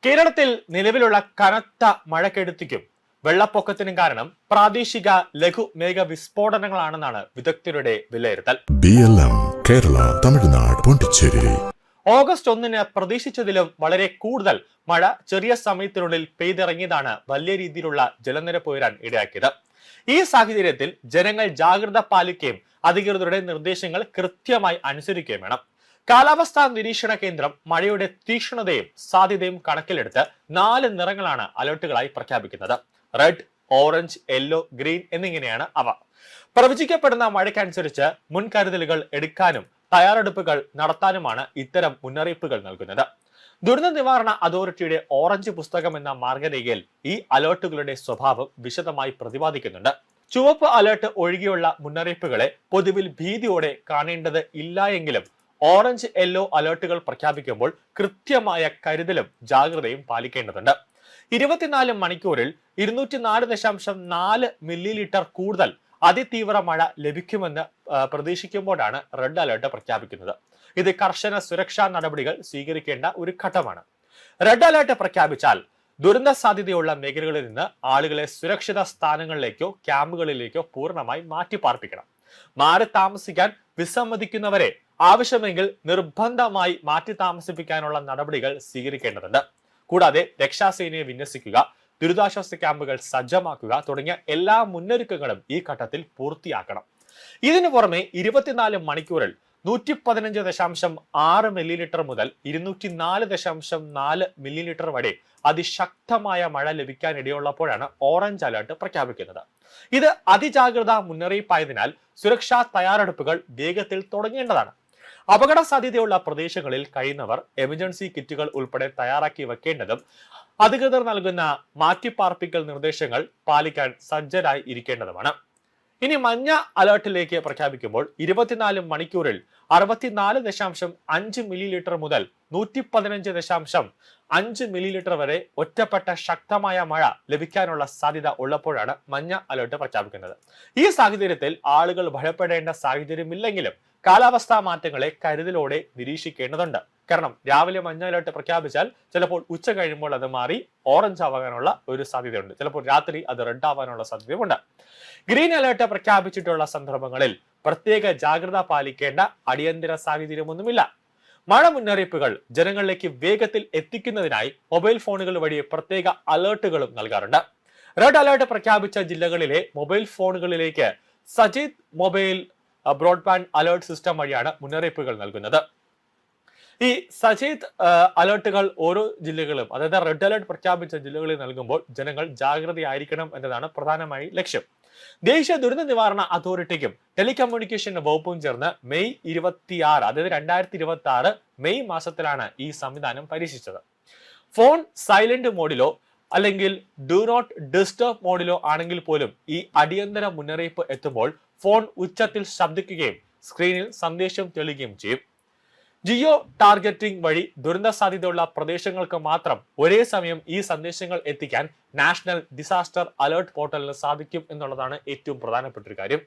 കേരളത്തിൽ നിലവിലുള്ള കനത്ത മഴക്കെടുതിക്കും വെള്ളപ്പൊക്കത്തിനും കാരണം പ്രാദേശിക ലഘുമേഘ വിസ്ഫോടനങ്ങളാണെന്നാണ് വിദഗ്ധരുടെ വിലയിരുത്തൽ. കേരള, തമിഴ്നാട്, പോണ്ടിച്ചേരി. ഓഗസ്റ്റ് 1 പ്രതീക്ഷിച്ചതിലും വളരെ കൂടുതൽ മഴ ചെറിയ സമയത്തിനുള്ളിൽ പെയ്തിറങ്ങിയതാണ് വലിയ രീതിയിലുള്ള ജലനിരപ്പ് ഉയരാൻ ഇടയാക്കിയത്. ഈ സാഹചര്യത്തിൽ ജനങ്ങൾ ജാഗ്രത പാലിക്കുകയും അധികൃതരുടെ നിർദ്ദേശങ്ങൾ കൃത്യമായി അനുസരിക്കുകയും വേണം. കാലാവസ്ഥാ നിരീക്ഷണ കേന്ദ്രം മഴയുടെ തീക്ഷ്ണതയും സാധ്യതയും കണക്കിലെടുത്ത് 4 നിറങ്ങളാണ് അലർട്ടുകളായി പ്രഖ്യാപിക്കുന്നത്. റെഡ്, ഓറഞ്ച്, യെല്ലോ, ഗ്രീൻ എന്നിങ്ങനെയാണ് അവ. പ്രവചിക്കപ്പെടുന്ന മഴയ്ക്കനുസരിച്ച് മുൻകരുതലുകൾ എടുക്കാനും തയ്യാറെടുപ്പുകൾ നടത്താനുമാണ് ഇത്തരം മുന്നറിയിപ്പുകൾ നൽകുന്നത്. ദുരന്ത നിവാരണ അതോറിറ്റിയുടെ ഓറഞ്ച് പുസ്തകം എന്ന മാർഗരേഖയിൽ ഈ അലർട്ടുകളുടെ സ്വഭാവം വിശദമായി പ്രതിപാദിക്കുന്നുണ്ട്. ചുവപ്പ് അലർട്ട് ഒഴികെയുള്ള മുന്നറിയിപ്പുകളെ പൊതുവിൽ ഭീതിയോടെ കാണേണ്ടത് ഇല്ല എങ്കിലും ഓറഞ്ച്, യെല്ലോ അലർട്ടുകൾ പ്രഖ്യാപിക്കുമ്പോൾ കൃത്യമായ കരുതലും ജാഗ്രതയും പാലിക്കേണ്ടതുണ്ട്. 24 മണിക്കൂറിൽ 204.4 മില്ലിലിറ്റർ കൂടുതൽ അതിതീവ്ര മഴ ലഭിക്കുമെന്ന് പ്രതീക്ഷിക്കുമ്പോഴാണ് റെഡ് അലർട്ട് പ്രഖ്യാപിക്കുന്നത്. ഇത് കർശന സുരക്ഷാ നടപടികൾ സ്വീകരിക്കേണ്ട ഒരു ഘട്ടമാണ്. റെഡ് അലർട്ട് പ്രഖ്യാപിച്ചാൽ ദുരന്ത സാധ്യതയുള്ള മേഖലകളിൽ നിന്ന് ആളുകളെ സുരക്ഷിത സ്ഥാനങ്ങളിലേക്കോ ക്യാമ്പുകളിലേക്കോ പൂർണ്ണമായി മാറ്റിപ്പാർപ്പിക്കണം. മാറി താമസിക്കാൻ വിസമ്മതിക്കുന്നവരെ ആവശ്യമെങ്കിൽ നിർബന്ധമായി മാറ്റി താമസിപ്പിക്കാനുള്ള നടപടികൾ സ്വീകരിക്കേണ്ടതുണ്ട്. കൂടാതെ രക്ഷാസേനയെ വിന്യസിക്കുക, ദുരിതാശ്വാസ ക്യാമ്പുകൾ സജ്ജമാക്കുക തുടങ്ങിയ എല്ലാ മുന്നൊരുക്കങ്ങളും ഈ ഘട്ടത്തിൽ പൂർത്തിയാക്കണം. ഇതിനു പുറമെ 24 മണിക്കൂറിൽ 115.6 മില്ലിലിറ്റർ മുതൽ 204.4 മില്ലിലിറ്റർ വരെ അതിശക്തമായ മഴ ലഭിക്കാനിടയുള്ളപ്പോഴാണ് ഓറഞ്ച് അലർട്ട് പ്രഖ്യാപിക്കുന്നത്. ഇത് അതിജാഗ്രതാ മുന്നറിയിപ്പായതിനാൽ സുരക്ഷാ തയ്യാറെടുപ്പുകൾ വേഗത്തിൽ തുടങ്ങേണ്ടതാണ്. അപകട സാധ്യതയുള്ള പ്രദേശങ്ങളിൽ കഴിയുന്നവർ എമർജൻസി കിറ്റുകൾ ഉൾപ്പെടെ തയ്യാറാക്കി വെക്കേണ്ടതും അധികൃതർ നൽകുന്ന മാറ്റിപ്പാർപ്പിക്കൽ നിർദ്ദേശങ്ങൾ പാലിക്കാൻ സജ്ജരായി ഇരിക്കേണ്ടതുമാണ്. ഇനി മഞ്ഞ അലർട്ടിലേക്ക് പ്രഖ്യാപിക്കുമ്പോൾ 24 മണിക്കൂറിൽ 64.5 മില്ലിലിറ്റർ മുതൽ 115.5 മില്ലിലിറ്റർ വരെ ഒറ്റപ്പെട്ട ശക്തമായ മഴ ലഭിക്കാനുള്ള സാധ്യത ഉള്ളപ്പോഴാണ് മഞ്ഞ അലർട്ട് പ്രഖ്യാപിക്കുന്നത്. ഈ സാഹചര്യത്തിൽ ആളുകൾ ഭയപ്പെടേണ്ട സാഹചര്യമില്ലെങ്കിലും കാലാവസ്ഥാ മാറ്റങ്ങളെ കരുതലോടെ നിരീക്ഷിക്കേണ്ടതുണ്ട്. കാരണം രാവിലെ മഞ്ഞ അലർട്ട് പ്രഖ്യാപിച്ചാൽ ചിലപ്പോൾ ഉച്ച കഴിയുമ്പോൾ അത് മാറി ഓറഞ്ച് ആവാനുള്ള ഒരു സാധ്യതയുണ്ട്. ചിലപ്പോൾ രാത്രി അത് റെഡ് ആവാനുള്ള സാധ്യതയുമുണ്ട്. ഗ്രീൻ അലർട്ട് പ്രഖ്യാപിച്ചിട്ടുള്ള സന്ദർഭങ്ങളിൽ പ്രത്യേക ജാഗ്രത പാലിക്കേണ്ട അടിയന്തര സാഹചര്യമൊന്നുമില്ല. മഴ മുന്നറിയിപ്പുകൾ ജനങ്ങളിലേക്ക് വേഗത്തിൽ എത്തിക്കുന്നതിനായി മൊബൈൽ ഫോണുകൾ വഴി പ്രത്യേക അലർട്ടുകളും നൽകാറുണ്ട്. റെഡ് അലർട്ട് പ്രഖ്യാപിച്ച ജില്ലകളിലെ മൊബൈൽ ഫോണുകളിലേക്ക് സജീദ് മൊബൈൽ ബ്രോഡ്ബാൻഡ് അലർട്ട് സിസ്റ്റം വഴിയാണ് മുന്നറിയിപ്പുകൾ നൽകുന്നത്. ഈ സജീദ് അലർട്ടുകൾ ഓരോ ജില്ലകളും, അതായത് റെഡ് അലർട്ട് പ്രഖ്യാപിച്ച ജില്ലകളിൽ നൽകുമ്പോൾ ജനങ്ങൾ ജാഗ്രതയായിരിക്കണം എന്നതാണ് പ്രധാനമായി ലക്ഷ്യം. ദേശീയ ദുരന്ത നിവാരണ അതോറിറ്റിക്കും ടെലികമ്മ്യൂണിക്കേഷൻ വകുപ്പും ചേർന്ന് മെയ് 26, അതായത് 2026 മെയ് മാസത്തിലാണ് ഈ സംവിധാനം പരീക്ഷിച്ചത്. ഫോൺ സൈലന്റ് മോഡിലോ അല്ലെങ്കിൽ ഡു നോട്ട് ഡിസ്റ്റർബ് മോഡിലോ ആണെങ്കിൽ പോലും ഈ അടിയന്തര മുന്നറിയിപ്പ് എത്തുമ്പോൾ ഫോൺ ഉച്ചത്തിൽ ശബ്ദിക്കുകയും സ്ക്രീനിൽ സന്ദേശം തെളിയുകയും ചെയ്യും. ജിയോ ടാർഗറ്റിംഗ് വഴി ദുരന്ത സാധ്യതയുള്ള പ്രദേശങ്ങൾക്ക് മാത്രം ഒരേ സമയം ഈ സന്ദേശങ്ങൾ എത്തിക്കാൻ നാഷണൽ ഡിസാസ്റ്റർ അലർട്ട് പോർട്ടലിന് സാധിക്കും എന്നുള്ളതാണ് ഏറ്റവും പ്രധാനപ്പെട്ട ഒരു കാര്യം.